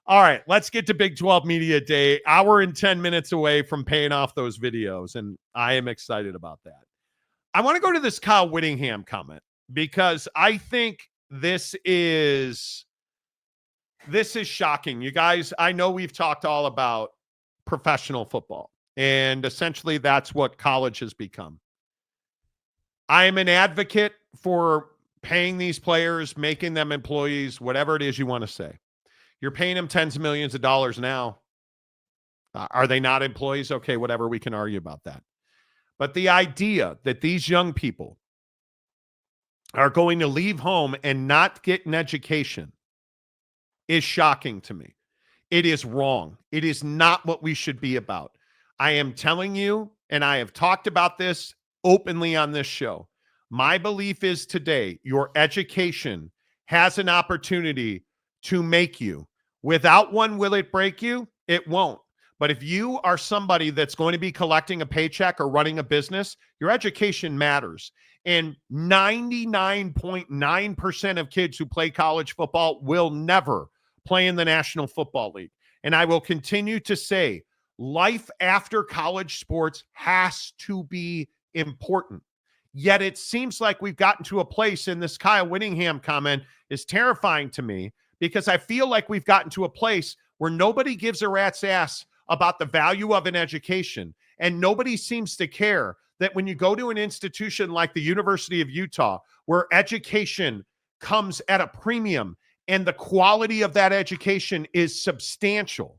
All right, let's get to Big 12 Media Day. Hour and 10 minutes away from paying off those videos, and I am excited about that. I want to go to this Kyle Whittingham comment because I think this is shocking. You guys, I know we've talked all about professional football, and essentially that's what college has become. I am an advocate for paying these players, making them employees, whatever it is you want to say. You're paying them tens of millions of dollars now. Are they not employees? Okay, whatever. We can argue about that. But the idea that these young people are going to leave home and not get an education is shocking to me. It is wrong. It is not what we should be about. I am telling you, and I have talked about this openly on this show. My belief is today, your education has an opportunity to make you. Without one, will it break you? It won't. But if you are somebody that's going to be collecting a paycheck or running a business, your education matters. And 99.9% of kids who play college football will never play in the National Football League. And I will continue to say, life after college sports has to be important. Yet it seems like we've gotten to a place, and this Kyle Whittingham comment is terrifying to me, because I feel like we've gotten to a place where nobody gives a rat's ass about the value of an education. And nobody seems to care that when you go to an institution like the University of Utah, where education comes at a premium and the quality of that education is substantial,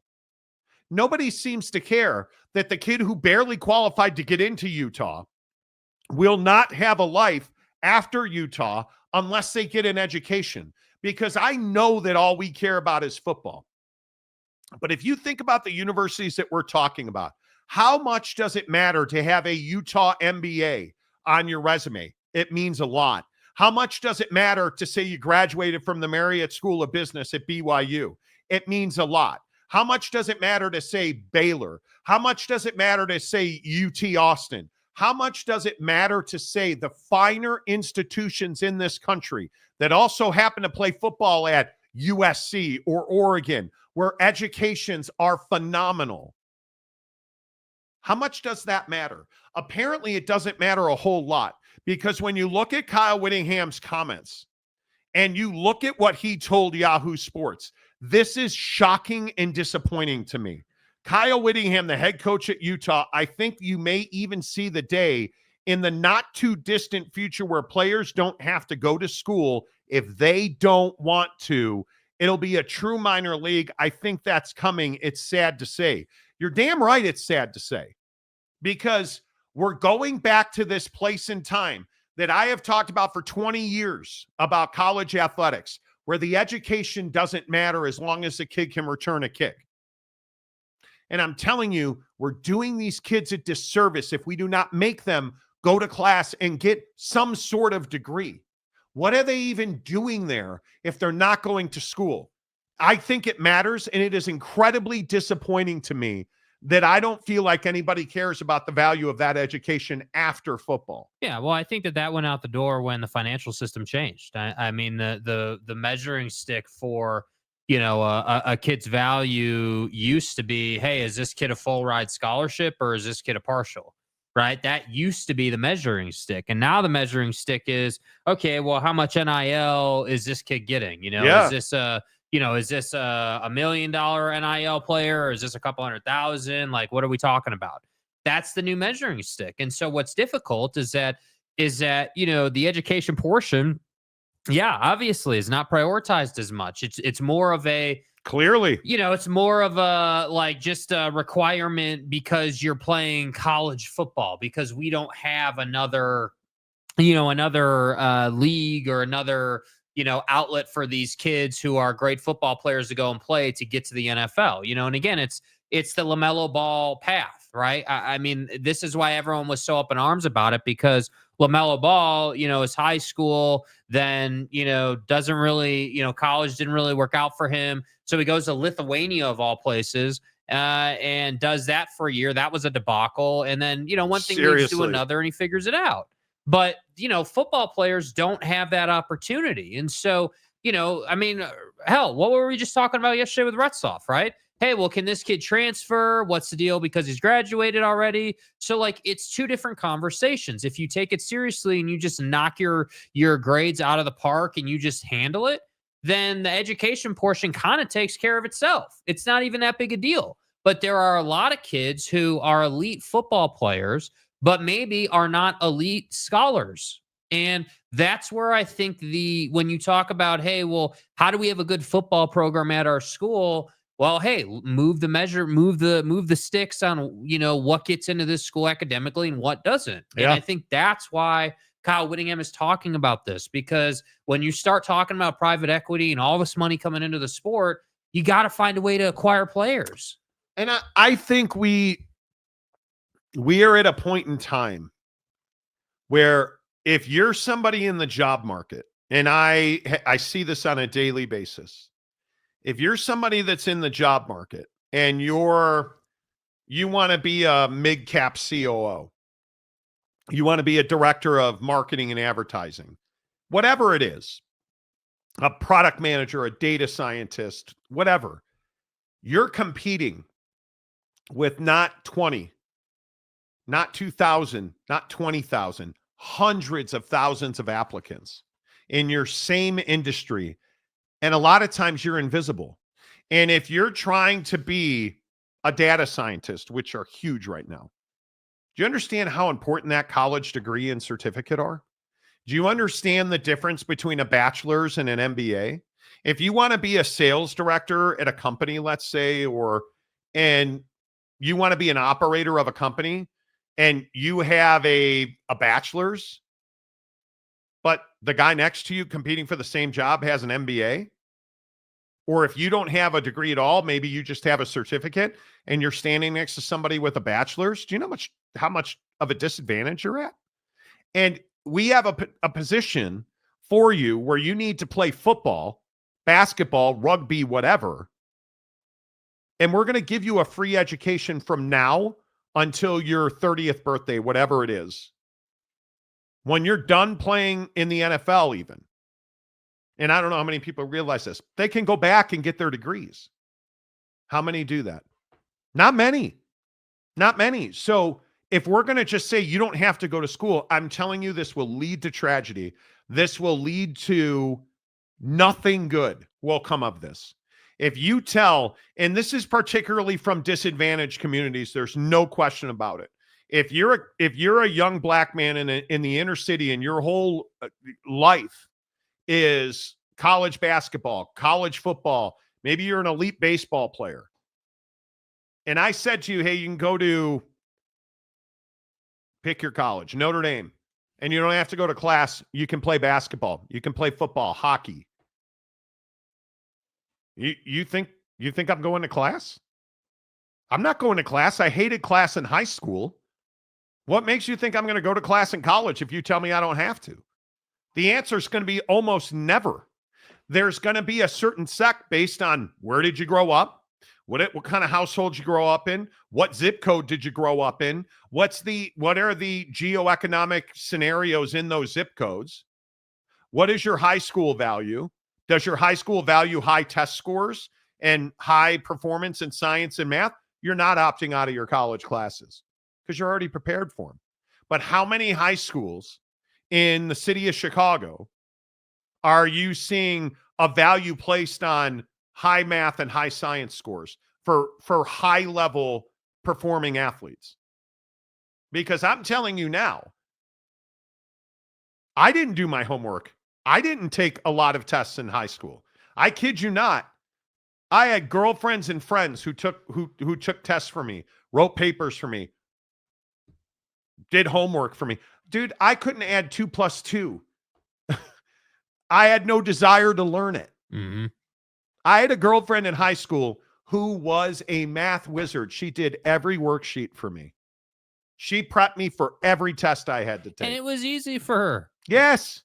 nobody seems to care that the kid who barely qualified to get into Utah will not have a life after Utah unless they get an education. Because I know that all we care about is football. But if you think about the universities that we're talking about, how much does it matter to have a Utah MBA on your resume? It means a lot. How much does it matter to say you graduated from the Marriott School of Business at BYU? It means a lot. How much does it matter to say Baylor? How much does it matter to say UT Austin? How much does it matter to say the finer institutions in this country that also happen to play football at USC or Oregon, where educations are phenomenal? How much does that matter? Apparently, it doesn't matter a whole lot, because when you look at Kyle Whittingham's comments and you look at what he told Yahoo Sports, this is shocking and disappointing to me. Kyle Whittingham, the head coach at Utah, I think you may even see the day in the not too distant future where players don't have to go to school if they don't want to. It'll be a true minor league. I think that's coming. It's sad to say. You're damn right it's sad to say, because we're going back to this place in time that I have talked about for 20 years about college athletics, where the education doesn't matter as long as the kid can return a kick. And I'm telling you, we're doing these kids a disservice if we do not make them go to class and get some sort of degree. What are they even doing there if they're not going to school? I think it matters, and it is incredibly disappointing to me that I don't feel like anybody cares about the value of that education after football. Yeah, well, I think that went out the door when the financial system changed. I mean, the measuring stick for a kid's value used to be, hey, is this kid a full ride scholarship or is this kid a partial? Right? That used to be the measuring stick. And now the measuring stick is, okay, well, how much NIL is this kid getting? Is this a $1 million NIL player, or is this a couple 100,000? Like, what are we talking about? That's the new measuring stick. And so what's difficult is that, the education portion, obviously is not prioritized as much. It's more of a, clearly, it's more of a, just a requirement because you're playing college football, because we don't have another league or another, outlet for these kids who are great football players to go and play to get to the NFL, and again, it's the LaMelo Ball path, right? I mean, this is why everyone was so up in arms about it, because LaMelo Ball, is high school, then, doesn't really, college didn't really work out for him. So he goes to Lithuania of all places, and does that for a year. That was a debacle. And then, one thing leads to another, and he figures it out. But, football players don't have that opportunity. And so, hell, what were we just talking about yesterday with Retzoff, right? Hey, well, can this kid transfer? What's the deal because he's graduated already? So like it's two different conversations. If you take it seriously and you just knock your grades out of the park and you just handle it, then the education portion kind of takes care of itself. It's not even that big a deal. But there are a lot of kids who are elite football players, but maybe are not elite scholars. And that's where I think when you talk about, hey, well, how do we have a good football program at our school? Well, hey, move the sticks on, what gets into this school academically and what doesn't. And I think that's why Kyle Whittingham is talking about this, because when you start talking about private equity and all this money coming into the sport, you got to find a way to acquire players. And I think we are at a point in time where if you're somebody in the job market, and I see this on a daily basis, if you're somebody that's in the job market and you want to be a mid-cap COO, you want to be a director of marketing and advertising, whatever it is, a product manager, a data scientist, whatever, you're competing with not 20, not 2,000, not 20,000, hundreds of thousands of applicants in your same industry. And a lot of times you're invisible. And if you're trying to be a data scientist, which are huge right now, do you understand how important that college degree and certificate are? Do you understand the difference between a bachelor's and an MBA? If you want to be a sales director at a company, let's say, and you want to be an operator of a company and you have a bachelor's, but the guy next to you competing for the same job has an MBA, or if you don't have a degree at all, maybe you just have a certificate and you're standing next to somebody with a bachelor's, do you know how much of a disadvantage you're at? And we have a position for you where you need to play football, basketball, rugby, whatever. And we're going to give you a free education from now until your 30th birthday, whatever it is. When you're done playing in the NFL even, and I don't know how many people realize this, they can go back and get their degrees. How many do that? Not many. Not many. So if we're going to just say you don't have to go to school, I'm telling you this will lead to tragedy. This will lead to nothing good will come of this. If you tell, and this is particularly from disadvantaged communities, there's no question about it. If you're a young black man in the inner city and your whole life is college basketball, college football, maybe you're an elite baseball player, and I said to you, hey, you can go to pick your college, Notre Dame, and you don't have to go to class. You can play basketball. You can play football, hockey. You think I'm going to class? I'm not going to class. I hated class in high school. What makes you think I'm going to go to class in college if you tell me I don't have to? The answer is going to be almost never. There's going to be a certain sect based on where did you grow up? What kind of household you grow up in? What zip code did you grow up in? What are the geoeconomic scenarios in those zip codes? What is your high school value? Does your high school value high test scores and high performance in science and math? You're not opting out of your college classes because you're already prepared for them. But how many high schools in the city of Chicago are you seeing a value placed on high math and high science scores for high level performing athletes? Because I'm telling you now, I didn't do my homework. I didn't take a lot of tests in high school. I kid you not. I had girlfriends and friends who took tests for me, wrote papers for me, did homework for me. Dude, I couldn't add 2 + 2. I had no desire to learn it. Mm-hmm. I had a girlfriend in high school who was a math wizard. She did every worksheet for me. She prepped me for every test I had to take. And it was easy for her. Yes.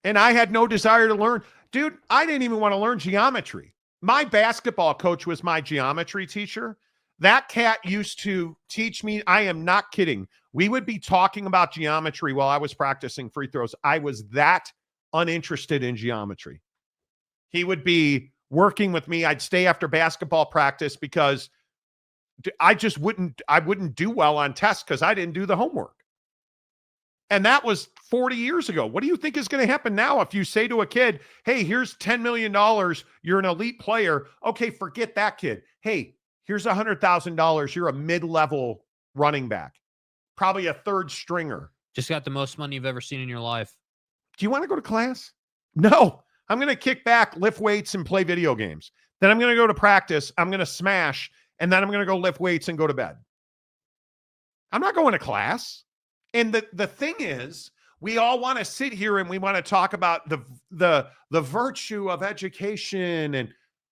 And I had no desire to learn. Dude, I didn't even want to learn geometry. My basketball coach was my geometry teacher. That cat used to teach me. I am not kidding. We would be talking about geometry while I was practicing free throws. I was that uninterested in geometry. He would be working with me. I'd stay after basketball practice because I wouldn't do well on tests because I didn't do the homework. And that was 40 years ago. What do you think is going to happen now if you say to a kid, hey, here's $10 million. You're an elite player. Okay, forget that kid. Hey, here's $100,000. You're a mid-level running back, probably a third stringer. Just got the most money you've ever seen in your life. Do you want to go to class? No. I'm going to kick back, lift weights, and play video games. Then I'm going to go to practice. I'm going to smash, and then I'm going to go lift weights and go to bed. I'm not going to class. And the thing is, we all want to sit here and we want to talk about the virtue of education. And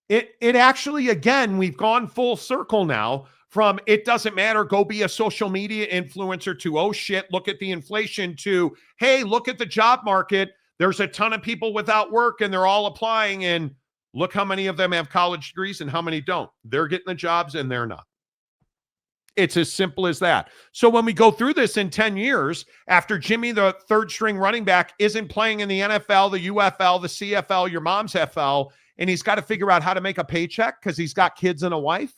it actually, again, we've gone full circle now from it doesn't matter, go be a social media influencer, to, oh shit, look at the inflation, to, hey, look at the job market. There's a ton of people without work and they're all applying. And look how many of them have college degrees and how many don't. They're getting the jobs and they're not. It's as simple as that. So when we go through this in 10 years, after Jimmy, the third string running back, isn't playing in the NFL, the UFL, the CFL, your mom's FL, and he's got to figure out how to make a paycheck because he's got kids and a wife.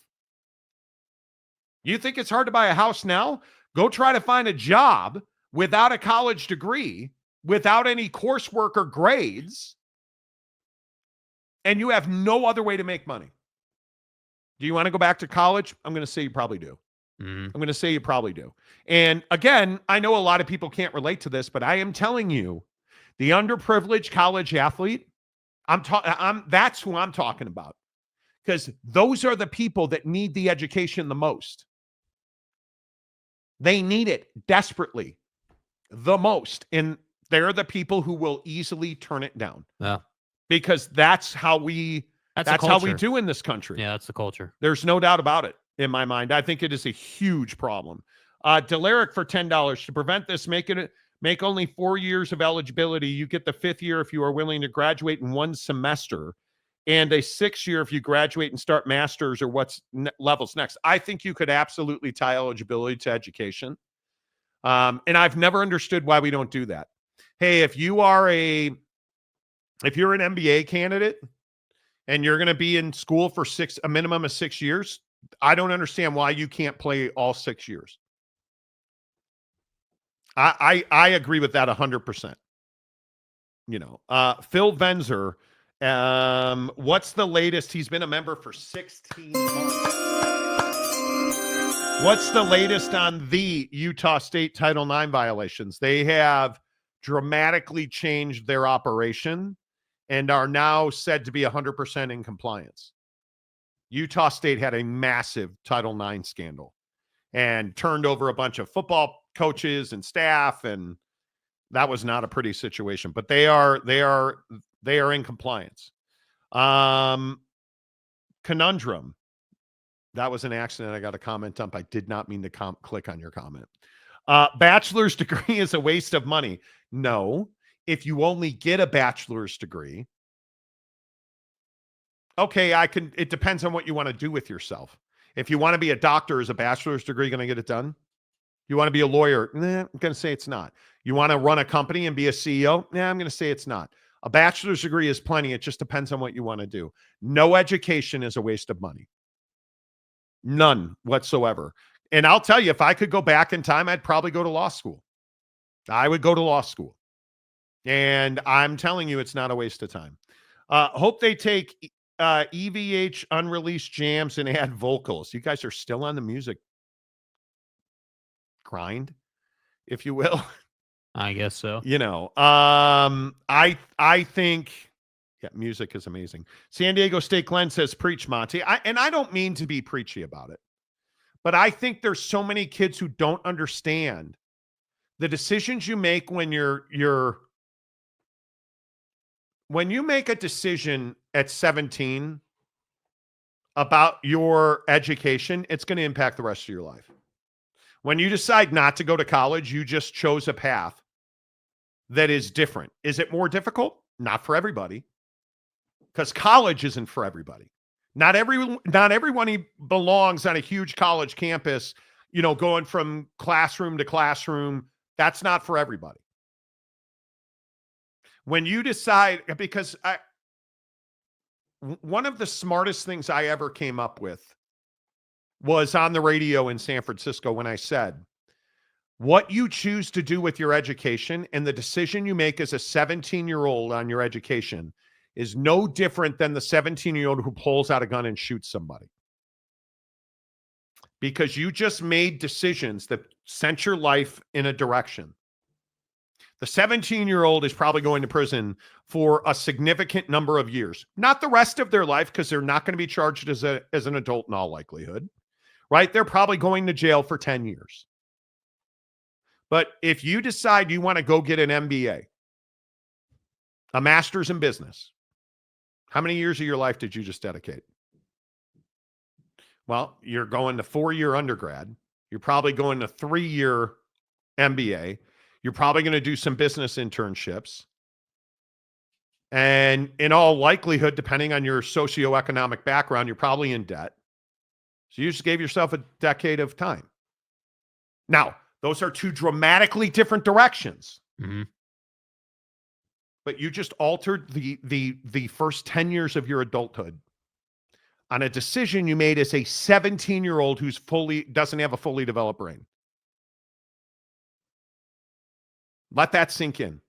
You think it's hard to buy a house now? Go try to find a job without a college degree, without any coursework or grades, and you have no other way to make money. Do you want to go back to college? I'm going to say you probably do. I'm going to say you probably do. And again, I know a lot of people can't relate to this, but I am telling you, the underprivileged college athlete, that's who I'm talking about. Because those are the people that need the education the most. They need it desperately the most. And they're the people who will easily turn it down. Yeah. Because that's how we do in this country. Yeah, that's the culture. There's no doubt about it in my mind. I think it is a huge problem. Delaric for $10. To prevent this, make only 4 years of eligibility. You get the 5th year if you are willing to graduate in 1 semester, and a 6th year if you graduate and start masters or what's levels next. I think you could absolutely tie eligibility to education. And I've never understood why we don't do that. Hey, if you're an MBA candidate and you're going to be in school for a minimum of 6 years, I don't understand why you can't play all 6 years. I agree with that 100%. Phil Venzer, what's the latest? He's been a member for 16 months. What's the latest on the Utah State Title IX violations? They have dramatically changed their operation and are now said to be 100% in compliance. Utah State had a massive Title IX scandal and turned over a bunch of football coaches and staff, and that was not a pretty situation. But they are in compliance. Conundrum. That was an accident. I got a comment dump. I did not mean to click on your comment. Bachelor's degree is a waste of money. No, if you only get a bachelor's degree, okay, it depends on what you want to do with yourself. If you want to be a doctor, is a bachelor's degree going to get it done? You want to be a lawyer? I'm going to say it's not. You want to run a company and be a CEO? I'm going to say it's not. A bachelor's degree is plenty. It just depends on what you want to do. No education is a waste of money. None whatsoever. And I'll tell you, if I could go back in time, I'd probably go to law school. I would go to law school. And I'm telling you, it's not a waste of time. Hope they take EVH unreleased jams and add vocals. You guys are still on the music grind, if you will. I guess so. I think music is amazing. San Diego State Glenn says, preach, Monty. I don't mean to be preachy about it, but I think there's so many kids who don't understand the decisions you make when when you make a decision at 17 about your education, it's going to impact the rest of your life. When you decide not to go to college, you just chose a path that is different. Is it more difficult? Not for everybody, because college isn't for everybody. Not everyone belongs on a huge college campus, going from classroom to classroom. That's not for everybody. When you decide, because one of the smartest things I ever came up with was on the radio in San Francisco when I said, what you choose to do with your education and the decision you make as a 17-year-old on your education is no different than the 17-year-old who pulls out a gun and shoots somebody. Because you just made decisions that sent your life in a direction. The 17-year-old is probably going to prison for a significant number of years. Not the rest of their life, because they're not going to be charged as an adult in all likelihood, right? They're probably going to jail for 10 years. But if you decide you want to go get an MBA, a master's in business, how many years of your life did you just dedicate? Well, you're going to 4-year undergrad. You're probably going to 3-year MBA. You're probably going to do some business internships. And in all likelihood, depending on your socioeconomic background, you're probably in debt. So you just gave yourself a decade of time. Now, those are two dramatically different directions. Mm-hmm. But you just altered the first 10 years of your adulthood on a decision you made as a 17-year-old who's doesn't have a fully developed brain. Let that sink in.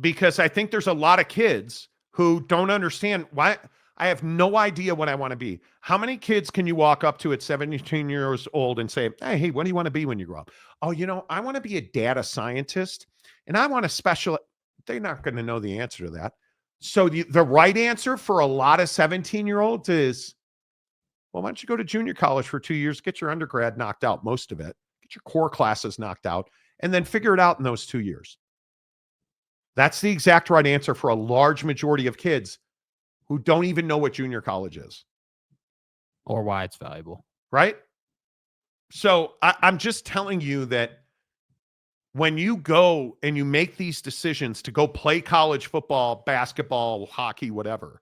Because I think there's a lot of kids who don't understand why. I have no idea what I want to be. How many kids can you walk up to at 17 years old and say, hey, what do you want to be when you grow up? Oh, I want to be a data scientist and I want to They're not going to know the answer to that. So the right answer for a lot of 17-year-olds is, well, why don't you go to junior college for 2 years, get your undergrad knocked out, most of it, get your core classes knocked out, and then figure it out in those 2 years. That's the exact right answer for a large majority of kids who don't even know what junior college is. Or why it's valuable. Right? So I'm just telling you that when you go and you make these decisions to go play college football, basketball, hockey, whatever,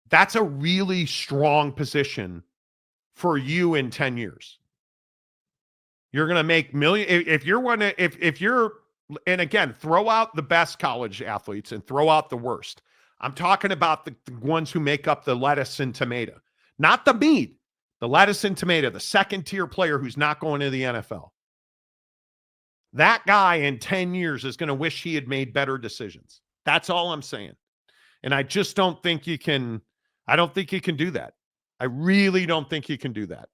that's a really strong position for you in 10 years. You're going to make and again, throw out the best college athletes and throw out the worst. I'm talking about the ones who make up the lettuce and tomato, not the meat, the lettuce and tomato, the second tier player who's not going to the NFL. That guy in 10 years is going to wish he had made better decisions. That's all I'm saying. And I just don't think you can do that. I really don't think you can do that.